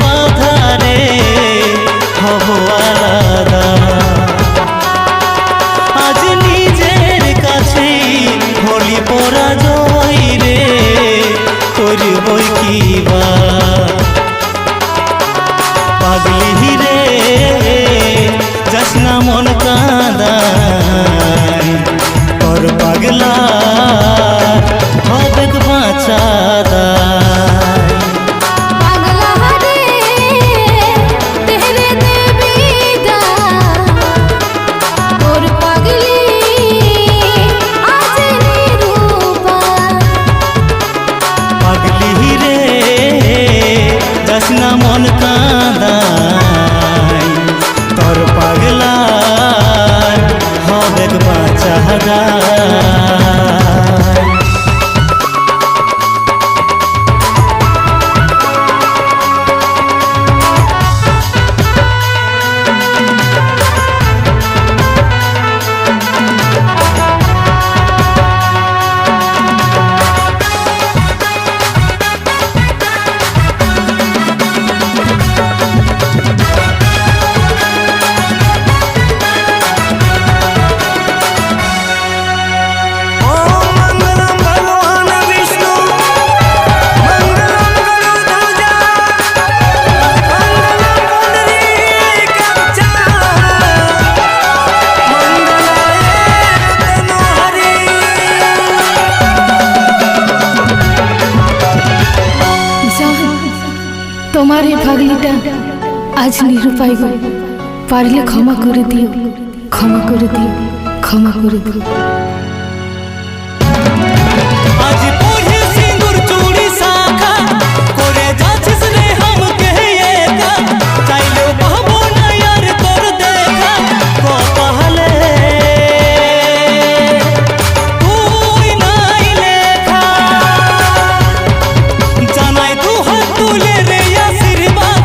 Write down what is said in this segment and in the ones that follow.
বাধা রে হব আলাদা। আজ নিজের কাছেই হলি পরাজয় রে করবই কি বা। পাগলি রে যাস না মন কাঁদায় তোর পাগলা হবে বাঁচাদা। মন কাঁদায় তোর পাগলা হবে বাঁচাদা। তোমার এই পাগলিটা আজ নিরুপায় গো, পারলে ক্ষমা করে দিও, ক্ষমা করে দিও, ক্ষমা করে দিও। আজ পরে সিঁদুর চুড়ি শাখা করে যাচ্ছিস রে हमके একা, চাইলেও পাবো না আর তোর দেখা কপালে তুই নাই লেখা। জানাই দু হাত তুলে রে আশীর্বাদ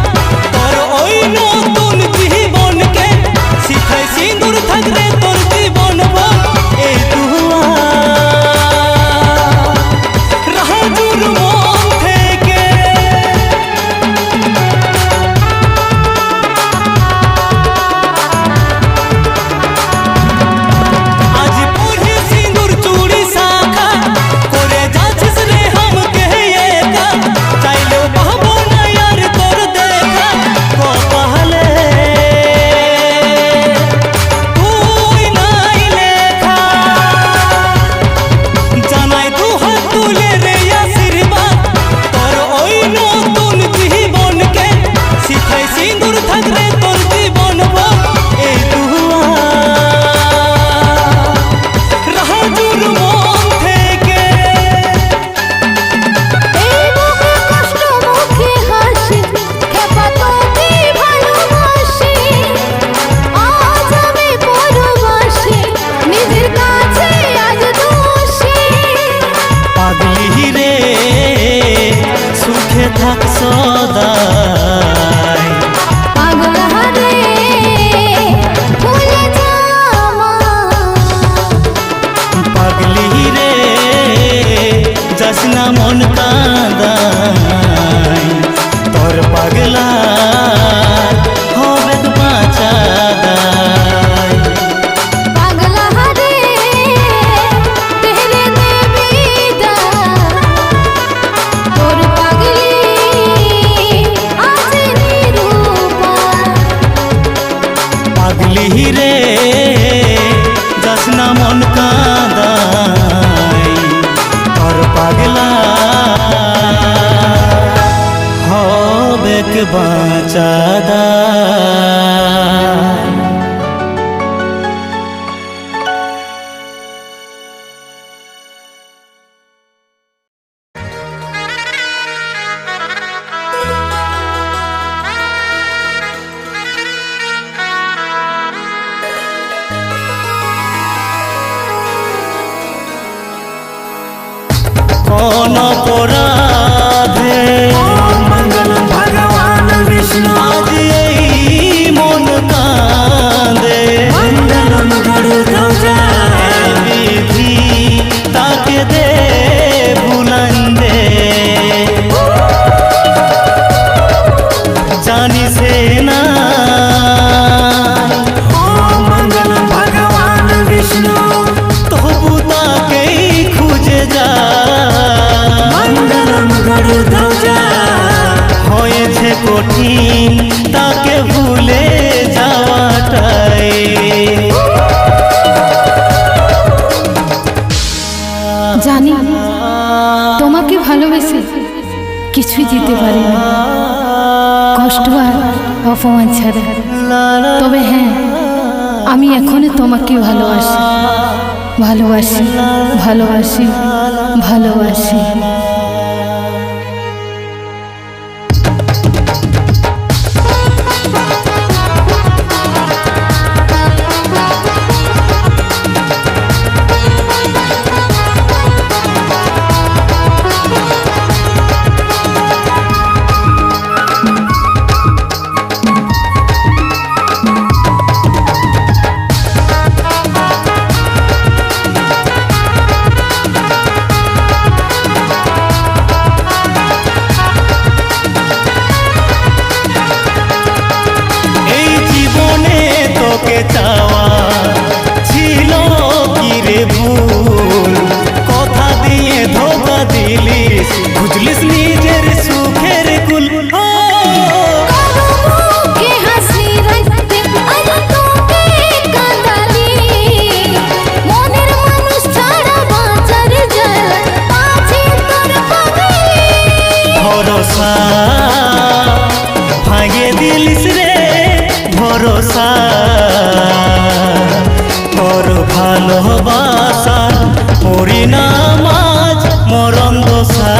তোর ওই নতুন জীবনকে, শিখাই সিঁদুর থাকলে তোর জীবন এই দুয়া রাজুর মন থেকে। আজ পরে সিঁদুর চুড়ি শাখা করে যাচ্ছিস রে हमके একা, চাইলেও পাবো না আর তোর দেখা কপালে তুই নাই লেখা। জানাই দু হাত তুলে রে আশীর্বাদ তোর ওই নতুন জীবনকে, শিখাই সিঁদুর থাকলে তোর জীবন এই দুয়া রাজুর মন থেকে। এই বুকে কষ্ট মুখে হাসি, খেপা তোকে ভালোবাসি, আজ আমি পরবাসী, নিজের কাছে আজ দোষী। পাগলি রে সুখে থাক সদাই, পাগলা রে ভুলে যা আমায়। পাগলি রে যাস না মন কাঁদায় তোর পাগলা হবে বাঁচাদায়। পাগলা রে তেরে দে বিদায়, তোর পাগলি আজ নিরুপায়। পাগলি রে যাস না মন কাঁদায় তোর পাগলা হবে বাঁচাদায়। কোন অপরাধে मंगलम भगवान विष्णु আজ এই কঠিন তাকে ভুলে যাওয়াটাই। জানি তোমাকে ভালোবেসে কিছুই দিতে পারি না, কষ্ট আর অপমান ছাড়া। তবে হ্যাঁ, আমি এখনো তোমাকে ভালোবাসি, ভালোবাসি, ভালোবাসি, ভালোবাসি। চাওয়া ছিল কি রে ভুল, কথা দিয়ে ধোকা দিলিস, বুঝলিস নিজের সুখের কুল। ভরসা ভাঙে দিলিস রে ভরসা, তোর ভালোবাসার পরিণাম আজ মরণ দশা।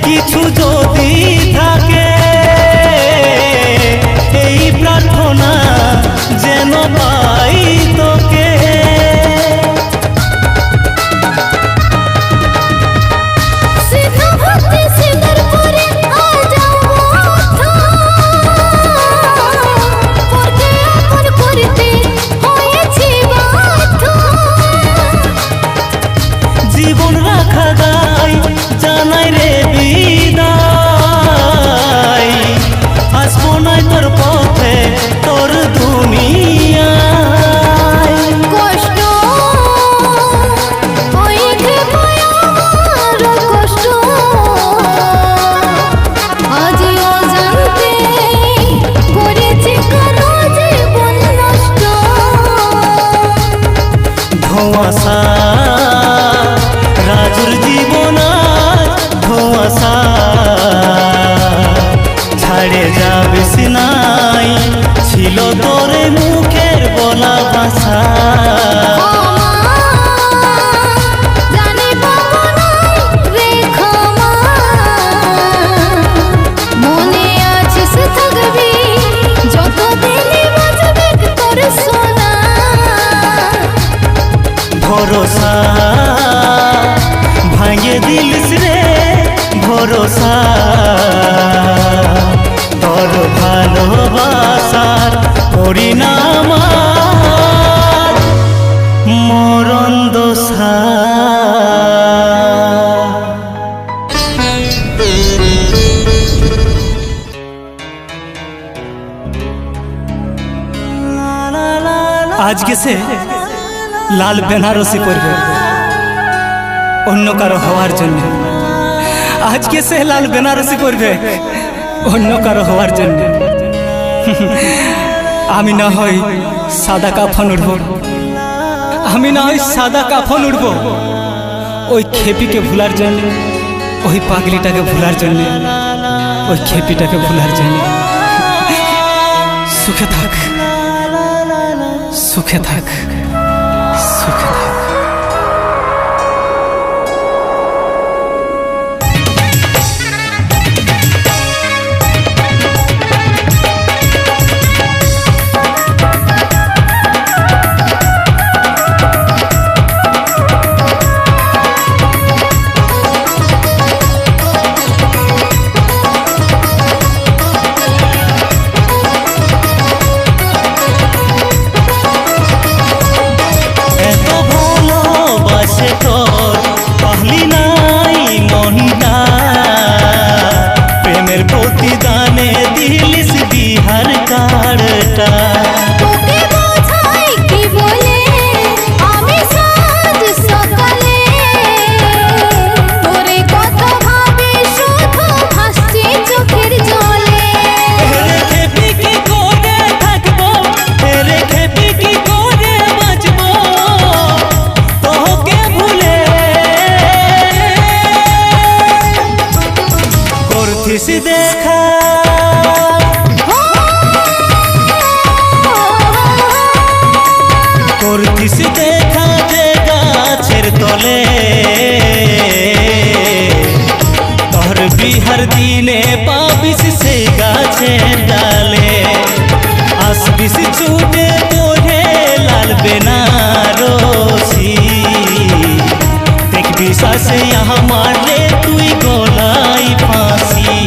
কিছু যদি থাকে এই প্রার্থনা যেন পাই তোকে, জীবন রাখা দায় জানাই রে বিদায়, আসবো নাই তোর পথে তোর দুনিয়ায়। কষ্ট কষ্ট আজ অজান্তে করেছি কারো জীবন নষ্ট। ধোঁয়াশা রাজুর জীবন ধোঁয়াশা, ছাড়ে যাবিস নাই ছিল তোরে মুখের বলা ভাষা। মনে আছিস থাকবি যতদিন বাঁচবে তোর সোনা। ভরসা ভাঙে দিলিস রে ভরসা, তোর ভালোবাসার পরিণাম আজ মরণ দশা। আজকে সে লাল বেনারসি পরবে অন্য কারো হওয়ার জন্য, আজকে সে লাল বেনারসি পরবে অন্য কারো হওয়ার জন্য। আমি না হয় সাদা কাফন উঠব, আমি না হয় সাদা কাফন উঠব ওই খেপিকে ভুলার জন্য, ওই পাগলিটাকে ভুলার জন্য, ওই খেপিটাকে ভুলার জন্য। সুখে থাক, সুখে থাক, সুখে থাক। দেখা করতিস দেখা যে গাছের তলে তোর বিহার দিনে পাবিস সেই গাছের ডালে আসবিস ছুটে তোরে লাল বেনারসি দেখবি সাসে আমারে তুই গলাই ফাঁসি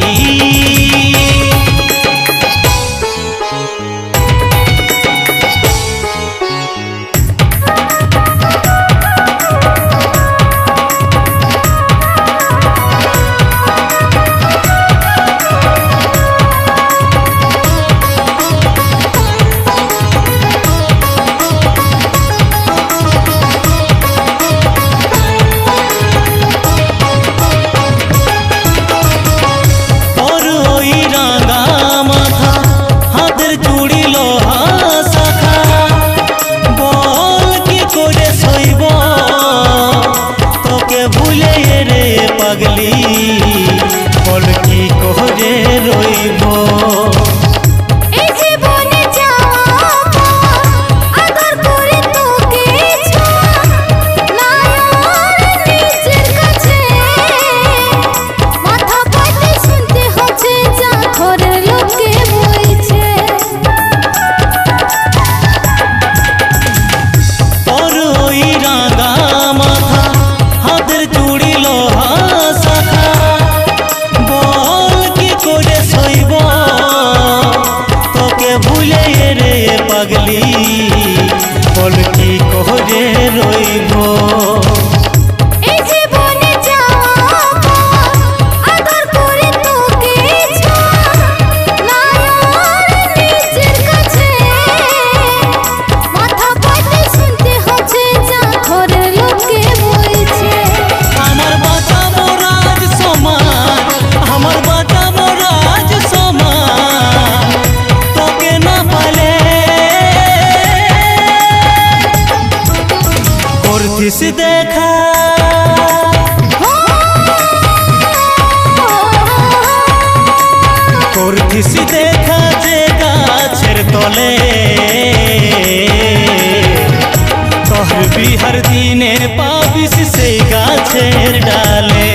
পাগলি বল কি করে রইব এই জীবনে যাওয়া আদর করে তোকে না নিজের কাছে মাথা পাতে শুনতে হচ্ছে যা ঘরের লোকে বলছে তোর ওই রাঙা মাথা হাতের চুড়ি লোহা পাগলি বল কি করে রইব এই জীবনে যাওয়া আদর করে তোকে না নিজের কাছে মাথা পাতে শুনতে হচ্ছে যা ঘরের লোকে বলছে আমার বাঁচা মোরাজ সমান আমার বাঁচা মোরাজ সমান তোকে না পালে করতিস দেখা করতিস দেখা যে গাছের তলে তোর বিহার দিনে পাবিস সেই গাছের ডালে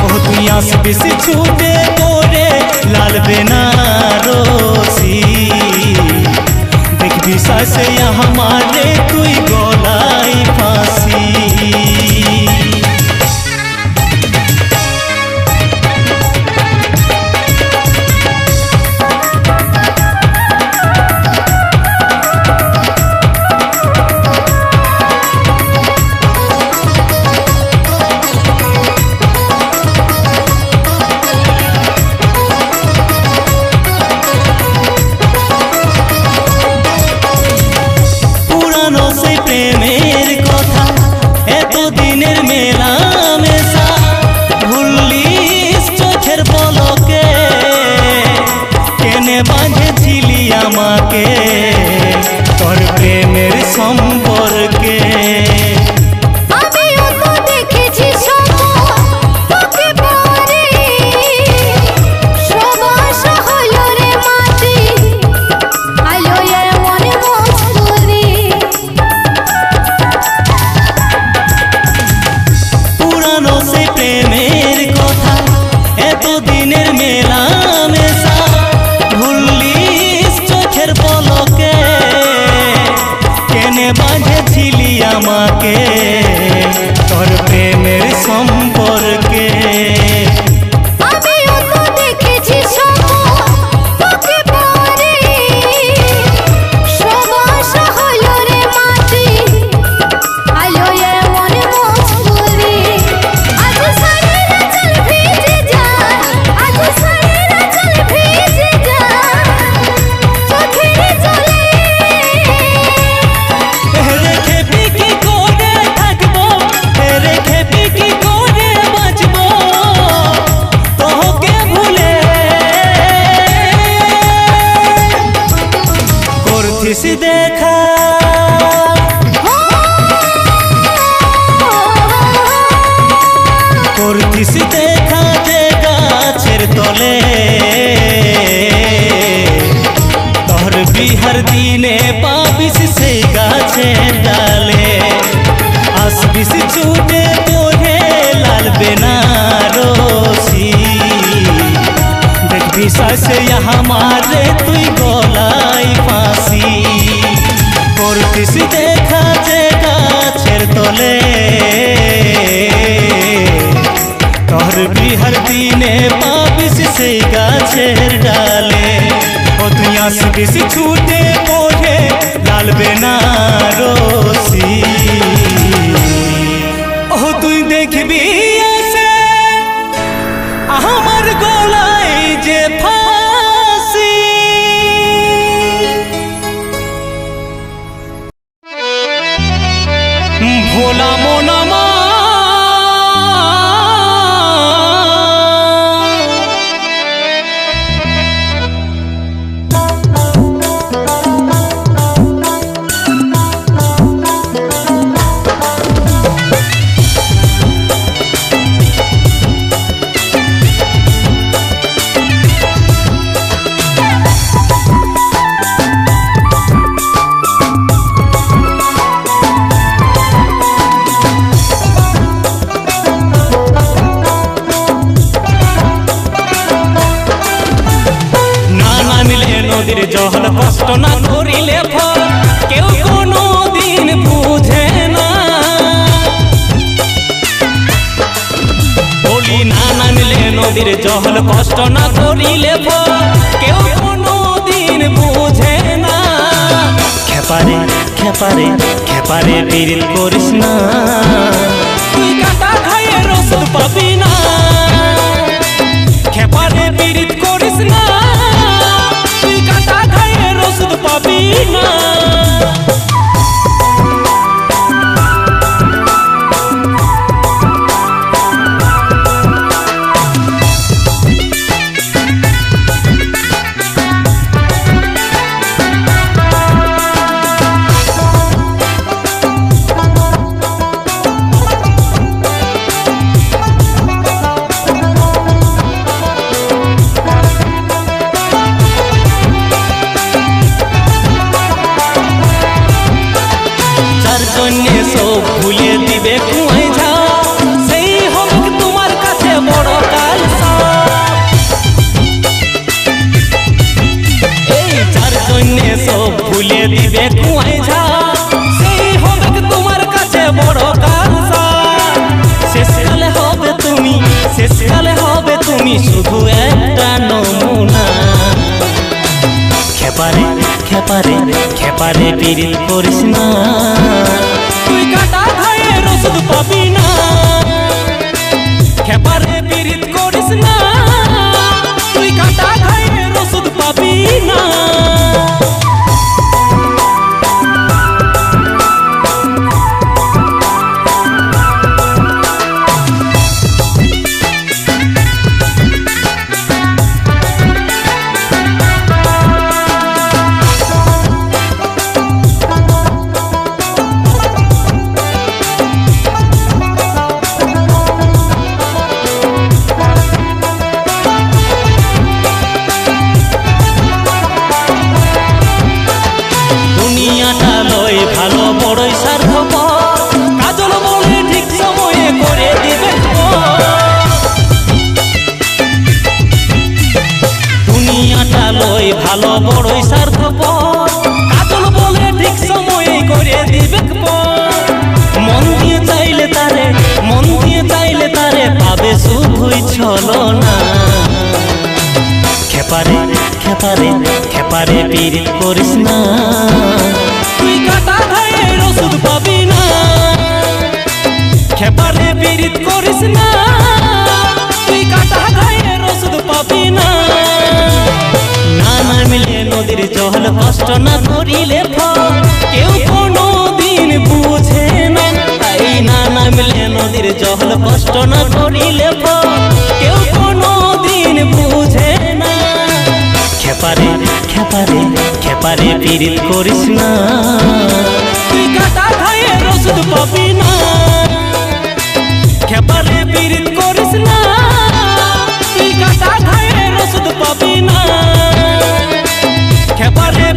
ও তুই আসবিস ছুটে তোরে লাল বেনারসি দেখবি সাসে আমারে তুই গলাই ফাঁসি পুরানো সেই প্রেমে বাঁধেছিলি আমাকে তোর প্রেমের সম্পর্কে। আমিও তো দেখেছি তোকে পরে সবাস হলো রে মাটি আলো এমন মজবুরি আজ সারা চল ভিজে যায় আজ সারা চল ভিজে যায় চোখের জলে রেখে কি করে থাকবো রেখে কি করে বাঁচবো তোকে ভুলে করছিস দেখা করছিস দেখা যে গাছের তলে তোর বিহার দিনে পাবিস সেই গাছের ডালে আসবিস ছুটে তোরে লাল বেনারসি দেখবি সাসে हमारे তুই গলাই ফাঁসি করছিস দেখা যে গাছের তলে তোর বিহার দিনে পাবিস সেই গাছের ডালে ও তুই আসবিস ছুটে পড়ে লাল বেনারসি ও তুই দেখবি এসে আমার গলায় যে ফাঁসি। ভোলা মনামা নদীর জল কষ্ট না করিলে ফল কেউ কোনো দিন বুঝে না বলি না নামলে নদীর জল কষ্ট না করিলে ফল কেউ কোনো দিন বুঝে না। খেপারে খেপারে খেপারে পীড়িত করিস না তুই কাটা খাইয়ে রসদ পাবি না। খেপারে পীড়িত করিস না তুই কাটা খাইয়ে রসদ পাবি না। সব ভুলে দিবে কুয়াই ঝা সেই হোক তোমার কাছে বড় কালসা। এই চার জন্যে সব ভুলে দিবে কুয়াই ঝা সেই হোক তোমার কাছে বড় কালসা। শেষকালে হবে তুমি শেষকালে হবে তুমি শুধু একটা নমুনা। খেপারে খেপারে খেপারে পীড়িত করিস না তুই কাটা খাইয়ে রসদ পাবি না। খেপারে পীড়িত করিস না তুই কাটা খাইয়ে রসদ পাবি না। ভালো বড়ই স্বার্থপর কাজল বলে ঠিক সময়ে করে দিবে। হলো না। খেপারে খেপারে খেপারে পীড়িত করিস না, তুই কাটা ঘায়ের ওষুধ পাবি না। খেপারে পীড়িত করিস না, তুই কাটা ঘায়ের ওষুধ পাবি না। না নামিলে নদীর জল কষ্ট না করিলে ফল কেউ কোনো দিন বুঝে না। তাই না নামিলে নদীর জল কষ্ট না করিলে ফল কেউ কোনো দিন বুঝে না। খেপারে খেপারে খেপারে পীড়িত করিস না, তুই কাটা ঘায়ের ওষুধ পাবি না। খেপারে পীড়িত করিস না, তুই কাটা ঘায়ের ওষুধ পাবি না। খেপারে